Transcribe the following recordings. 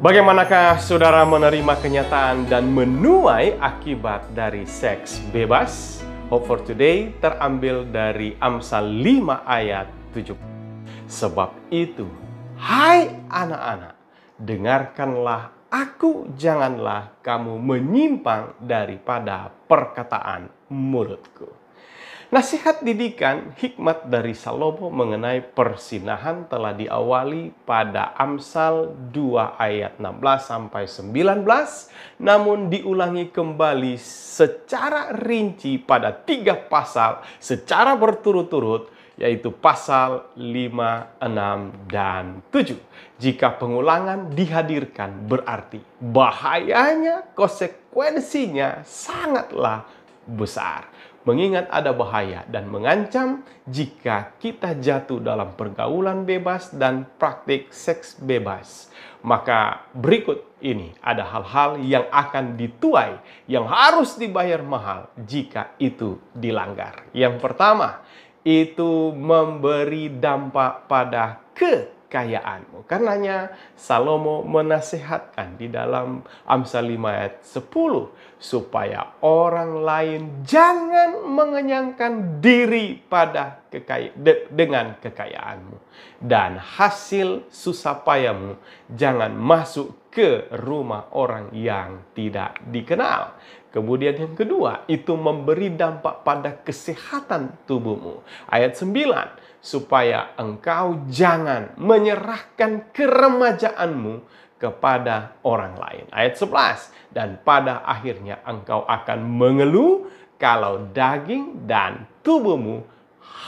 Bagaimanakah saudara menerima kenyataan dan menuai akibat dari seks bebas? Hope for Today terambil dari Amsal 5 ayat 7. Sebab itu, hai anak-anak, dengarkanlah aku, janganlah kamu menyimpang daripada perkataan mulutku. Nasihat didikan hikmat dari Salomo mengenai persinahan telah diawali pada Amsal 2 ayat 16-19, namun diulangi kembali secara rinci pada 3 pasal secara berturut-turut, yaitu pasal 5, 6, dan 7. Jika pengulangan dihadirkan berarti bahayanya, konsekuensinya sangatlah besar. Mengingat ada bahaya dan mengancam jika kita jatuh dalam pergaulan bebas dan praktik seks bebas. Maka berikut ini ada hal-hal yang akan dituai, yang harus dibayar mahal jika itu dilanggar. Yang pertama, itu memberi dampak pada kekayaanmu. Karenanya Salomo menasihatkan di dalam Amsal 5 ayat 10 supaya orang lain jangan mengenyangkan diri pada dengan kekayaanmu, dan hasil susah payahmu jangan masuk ke rumah orang yang tidak dikenal. Kemudian yang kedua, itu memberi dampak pada kesehatan tubuhmu. Ayat 9, supaya engkau jangan menyerahkan keremajaanmu kepada orang lain. Ayat 11, dan pada akhirnya engkau akan mengeluh kalau daging dan tubuhmu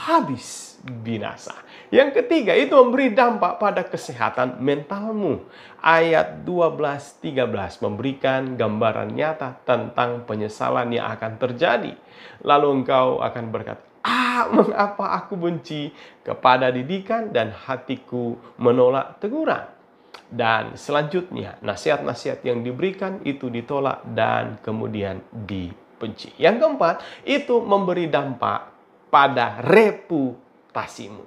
habis binasa. Yang ketiga, itu memberi dampak pada kesehatan mentalmu. Ayat 12-13 memberikan gambaran nyata tentang penyesalan yang akan terjadi. Lalu engkau akan berkata, mengapa aku benci kepada didikan dan hatiku menolak teguran? Dan selanjutnya, nasihat-nasihat yang diberikan itu ditolak dan kemudian dibenci. Yang keempat, itu memberi dampak pada reputasimu.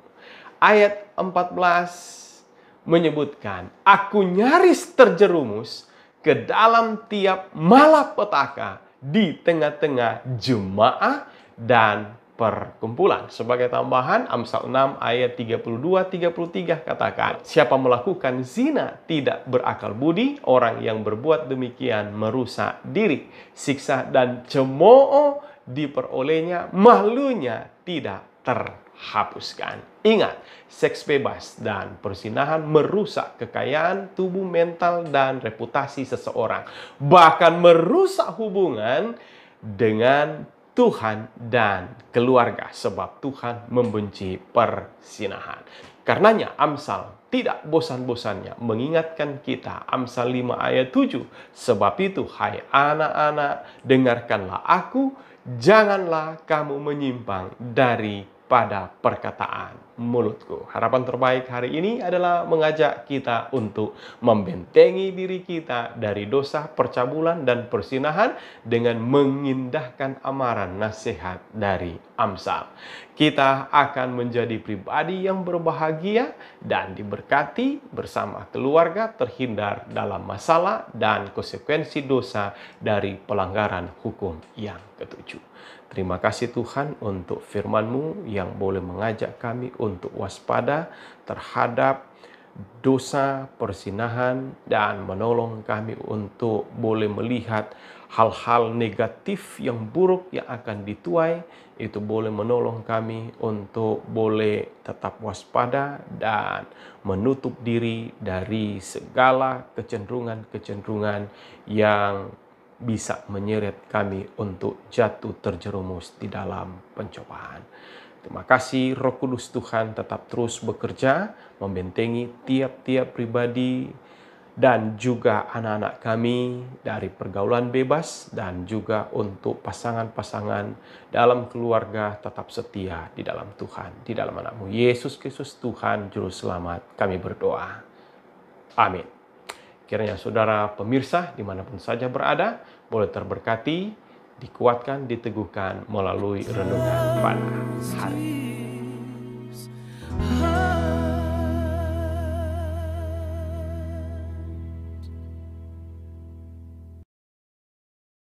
Ayat 14 menyebutkan, aku nyaris terjerumus ke dalam tiap malapetaka di tengah-tengah jemaah dan perkumpulan. Sebagai tambahan, Amsal 6 ayat 32-33 katakan, siapa melakukan zina tidak berakal budi, orang yang berbuat demikian merusak diri. Siksa dan cemooh diperolehnya, malunya tidak terhapuskan. Ingat, seks bebas dan persinahan merusak kekayaan tubuh, mental, dan reputasi seseorang. Bahkan merusak hubungan dengan Tuhan dan keluarga, sebab Tuhan membenci persinahan. Karenanya Amsal tidak bosan-bosannya mengingatkan kita, Amsal 5 ayat 7, sebab itu hai anak-anak, dengarkanlah aku, janganlah kamu menyimpang daripada perkataan mulutku. Harapan terbaik hari ini adalah mengajak kita untuk membentengi diri kita dari dosa percabulan dan persinahan dengan mengindahkan amaran nasihat dari Amsal. Kita akan menjadi pribadi yang berbahagia dan diberkati bersama keluarga, terhindar dalam masalah dan konsekuensi dosa dari pelanggaran hukum yang ketujuh. Terima kasih Tuhan untuk firman-Mu yang boleh mengajak kami untuk waspada terhadap dosa persinahan dan menolong kami untuk boleh melihat hal-hal negatif yang buruk yang akan dituai. Itu boleh menolong kami untuk boleh tetap waspada dan menutup diri dari segala kecenderungan-kecenderungan yang bisa menyeret kami untuk jatuh terjerumus di dalam pencobaan. Terima kasih Roh Kudus Tuhan tetap terus bekerja, membentengi tiap-tiap pribadi dan juga anak-anak kami dari pergaulan bebas, dan juga untuk pasangan-pasangan dalam keluarga tetap setia di dalam Tuhan. Di dalam anak-Mu Yesus Kristus Tuhan Juru Selamat kami berdoa. Amin. Kiranya saudara pemirsa dimanapun saja berada, boleh terberkati, dikuatkan, diteguhkan melalui renungan pada hari ini.